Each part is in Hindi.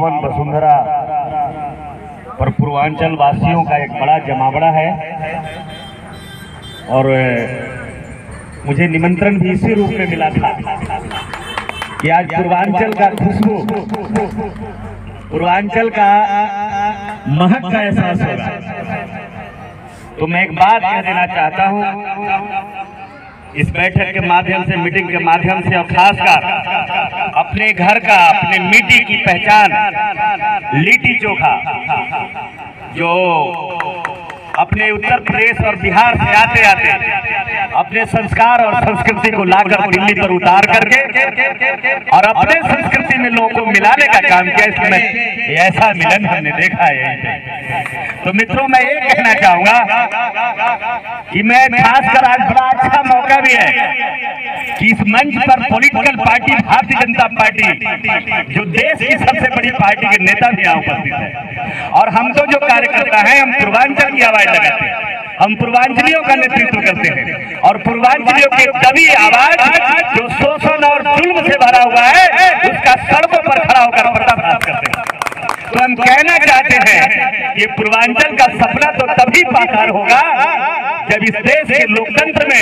पावन वसुंधरा पर पूर्वांचल वासियों का एक बड़ा जमावड़ा है और मुझे निमंत्रण भी इसी रूप में मिला था कि आज पूर्वांचल का खुशबू, पूर्वांचल का महक का एहसास होगा। तो मैं एक बात कह देना चाहता हूं इस बैठक के माध्यम से, मीटिंग के माध्यम से, और खासकर अपने घर का, अपने मिट्टी की पहचान लिट्टी चोखा जो अपने उत्तर प्रदेश और बिहार से आते आते अपने संस्कार और संस्कृति को लाकर दिल्ली पर उतार करके और अपने संस्कृति में लोगों को मिलाने का काम किया। इसमें ऐसा मिलन हमने देखा है। तो मित्रों, मैं ये कहना चाहूंगा कि मैं खासकर आज बड़ा अच्छा मौका भी है कि इस मंच पर political party Bharatiya Janata party जो देश की सबसे बड़ी पार्टी के नेता भी यहाँ उपस्थित है और हम तो जो कार्यकर्ता हैं, हम पूर्वांचल की आवाज लगाते हैं, हम पूर्वांचलियों का नेतृत्व करते हैं और पूर्वांचलियों की दबी आवाज जो शोषण और जुल्म से भरा हुआ है उसका सड़कों पर खड़ा होकर पर्दाफाश करते हैं। तो हम कहना चाहते हैं कि पूर्वांचल का सपना तो तभी साकार होगा जब इस देश के लोकतंत्र में,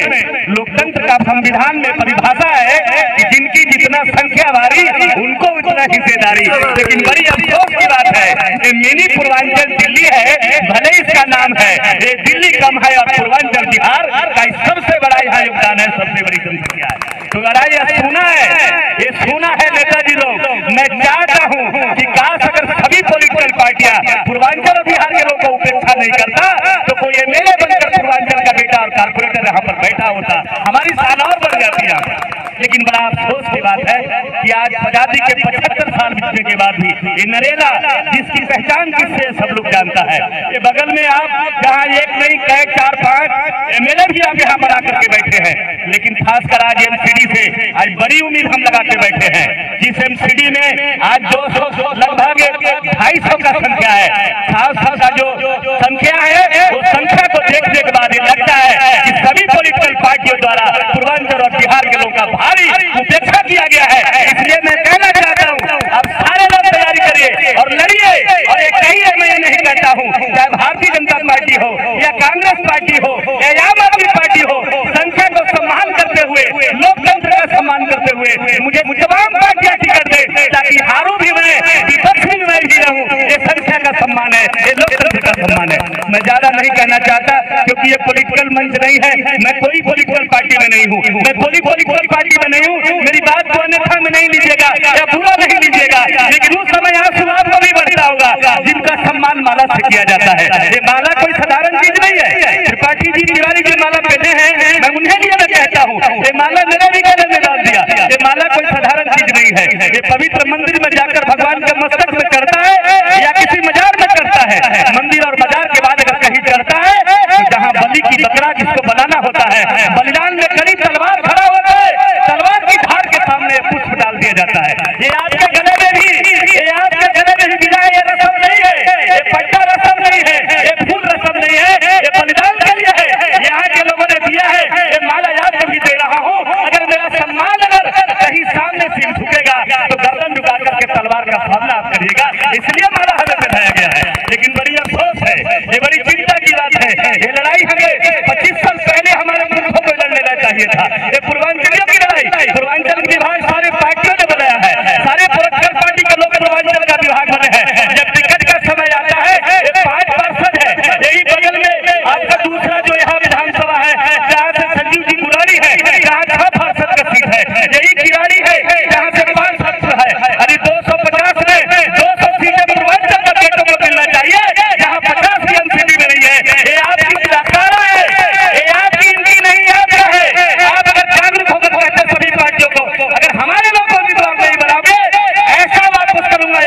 लोकतंत्र का संविधान में परिभाषा है कि जिनकी जितना संख्या भारी उनको उतना हिस्सेदारी। लेकिन बड़ी अफसोस की बात है कि मिनी पूर्वांचल दिल्ली है, भले इसका नाम है, ये दिल्ली कम है और पूर्वांचल बिहार का सबसे बड़ा यहाँ योगदान है, सबसे बड़ी जनसंख्या है। तो अगर ये सुना है नेताजी लोग, मैं चाहता हूँ कि काश अगर सभी पॉलिटिकल पार्टियां पूर्वांचल और बिहार के लोगों को उपेक्षा नहीं करता तो कोई एमएलए बनकर पूर्वांचल का बेटा और कारपोरेटर यहाँ पर बैठा होता, हमारी शान और बढ़ जाती है। लेकिन बड़ा अफसोस की बात है कि आज आजादी के 75 साल बीतने के बाद भी ये नरेला, जिसकी पहचान किससे सब लोग जानता है, ये बगल में आप जहाँ एक नहीं कई 4-5 एमएलए भी आप यहाँ बना करके बैठे हैं। लेकिन खासकर आज एमसीडी से आज बड़ी उम्मीद हम लगा के बैठे हैं। जिस एमसीडी में आज 200 लगभग 250 का संख्या है, 700 का जो संख्या है, उस संख्या को देखने के बाद ये लगता है कि सभी पॉलिटिकल पार्टियों द्वारा पूर्वांचल और बिहार के लोगों का भारी उपेक्षा किया गया है। इसलिए मैं कहना चाहता हूँ, अब सारे लोग तैयारी करिए और लड़िए और एक कहिए, मैं ये नहीं कहता हूँ चाहे भारतीय जनता पार्टी हो या कांग्रेस पार्टी हो या आम आदमी पार्टी हो, संख्या को सम्मान करते हुए, लोकतंत्र का सम्मान करते हुए मुझे तमाम पार्टियां टिकट दे ताकि हारूं भी मैं, विपक्ष में मैं भी रहूं। ये संख्या का सम्मान है, ये लोकतंत्र का सम्मान है। मैं ज्यादा नहीं कहना चाहता क्योंकि ये पॉलिटिकल मंच नहीं है, मैं कोई पॉलिटिकल पार्टी में नहीं हूँ, मैं पॉलिटिकल पार्टी में नहीं हूँ। मेरी बात को अन्यथा में नहीं लीजिएगा या बुरा नहीं लीजिएगा, लेकिन उस समय आंसू आपको भी बढ़ता होगा जिनका सम्मान माला से किया जाता है। ये माला कोई साधारण चीज नहीं है। त्रिपाठी जी तिवारी जो माला पहने हैं, मैं उन्हें लिए मैं कहता हूँ, ये माला मेरे भी गले में डाल दिया। ये माला कोई साधारण चीज नहीं है। ये पवित्र मंदिर में जाकर भगवान के मस्तक में चढ़ता है या किसी मजार में चढ़ता है। मंदिर और मजार के बाद अगर कहीं चढ़ता है तो जहाँ बलि की बकरा जिसको बनाना होता है, बलिदान में कड़ी तलवार खड़ा होता है, तलवार की धार के सामने पुष्प डाल दिया जाता है। ये आपके गले में भी, ये आपके गले में भी विदाई, ये रस्म नहीं है, ये पट्टा रस्म नहीं है, ये फूल रस्म नहीं है, ये बलिदान के लिए है। यहाँ के लोगों ने दिया है, ये माला याद भी दे रहा हूँ। अगर मेरा सम्मान अगर कहीं सामने सिर झुकेगा तो गर्दन झुका करके तलवार का सामना आप करिएगा, इसलिए माला हमें पहनाया गया है। लेकिन बड़ी अफसोस है, ये बड़ी चिंता की बात है, ये लड़ाई हमें 25 साल पहले हमारे मुल्कों को लड़ लेना चाहिए था। ये पूर्वांचलियों की लड़ाई, पूर्वांचल विभाग सारे पार्टियों ने बनाया है, सारे पॉलिटिकल पार्टी के लोग पूर्वांचल का विभाग बने हैं। जब टिकट का समय आता है, ये 5 पार्षद है, यही बगल में आपका दूसरा जो यहाँ विधानसभा है, जहाँ से संजीव जी बुरानी है, जहाँ 6 पार्षद का सीट है, यही किराड़ी है जहाँ से 5 पार्षद है। अरे 250 में 200 सीटें पूर्वांचल का बेटों को मिलना चाहिए, जहाँ 50 की एमसीडी में नहीं है। ये आपकी सरकार है, ये आपकी इनकी नहीं, आपका है। आप अगर जागरूक होकर कहते सभी पार्टियों को, अगर हमारे लोगों को भी नहीं बनाओगे, ऐसा वापस करूंगा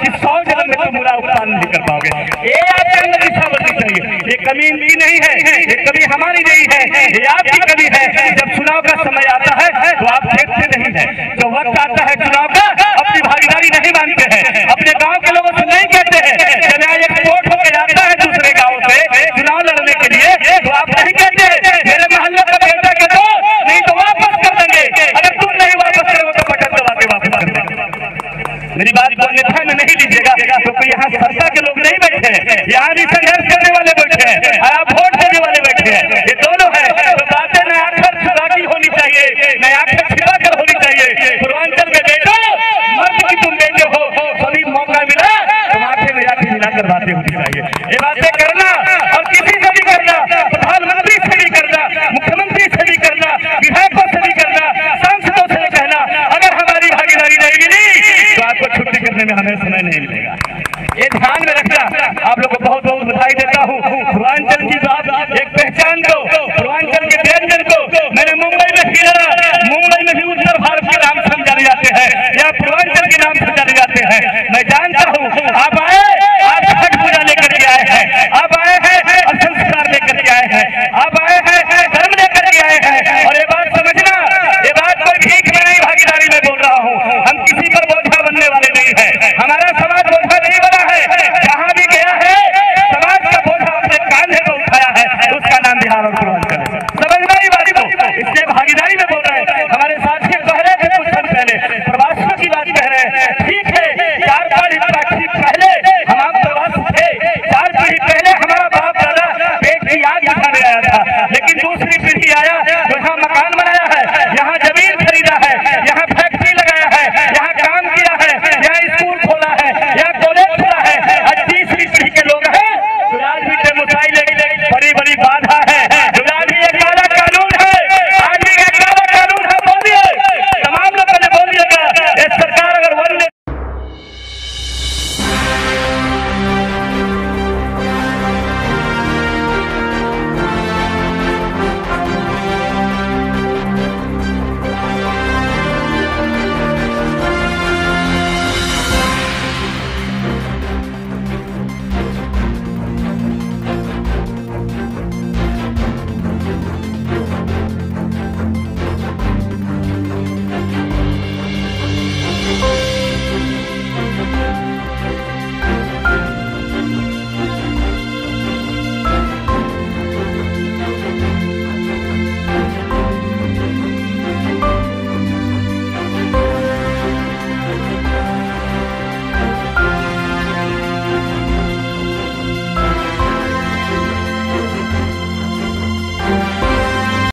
कि 100 जन्म में तुम बुरा उपकार नहीं कर पाओगे। ये आपके अंदर दिशा बननी चाहिए। ये कमी इनकी नहीं है, ये कमी हमारी नहीं है, ये आपकी कमी है। जब चुनाव का समय आता है तो आप देखते नहीं है, जो वक्त आता है चुनाव का, अपनी भागीदारी नहीं मानते हैं, अपने गांव के लोगों से नहीं कहते हैं। जब यहाँ एक्सपोर्ट होकर जाता है दूसरे गाँव से चुनाव लड़ने के लिए, तो आप नहीं कहते मेरे मोहल्ले का बेटा के दो, नहीं तो वापस कर देंगे, अगर तुम नहीं वापस करोगे तो बटन दबा के वापस कर देंगे। मेरी बात को अन्यथा में नहीं लीजिएगा, क्योंकि यहाँ सत्ता के लोग नहीं बैठे हैं, यहाँ भी संघर्ष करने वाले बैठे हैं, आप वोट देने वाले बैठे हैं, ये दोनों है। तो बातें न आखिर छुपा की होनी चाहिए, न आखिर छिपा कर होनी चाहिए। पूर्वांचल में बेटो मर्द की तुम बेटे हो, कभी मौका मिला तो आंखें में आंखें मिलाकर बातें होनी चाहिए। ये बातें करना और किसी से भी करना, प्रधानमंत्री से भी करना, मुख्यमंत्री से भी करना, विधायकों से भी करना, सांसदों से भी कहना, अगर हमारी भागीदारी नहीं मिली तो आपको छुट्टी करने में हमें समय नहीं मिलेगा। ये ध्यान में रखना। आप लोग को बहुत बहुत बधाई देता हूँ। पूर्वांचल की बात एक पहचान को, पूर्वांचल के व्यंजन को मैंने मुंबई में ही लड़ा। मुंबई में भी उत्तर भारत के नाम से जाने जाते हैं या पूर्वांचल के नाम से जाने जाते हैं। मैं जानता हूँ आप आए, आप छठ पूजा लेकर के आए हैं, आप आए हैं और संस्कार लेकर के आए हैं, आप आए हैं धर्म लेकर के आए हैं। और ये बात समझना, ये बात कोई भीख में नहीं भागीदारी में बोल रहा हूँ। हम किसी पर बोझा बनने वाले नहीं है, हमारा समाज बोझा नहीं बना है। जहाँ भी गया है समाज का बोझा अपने कांधे पर उठाया है, उसका नाम बिहार और पूर्वांचल है। समझना ही बात को, इसलिए भागीदारी में बोल रहे हैं। हमारे साथी कह रहे थे कुछ दिन पहले प्रवासियों की बात कह रहे हैं,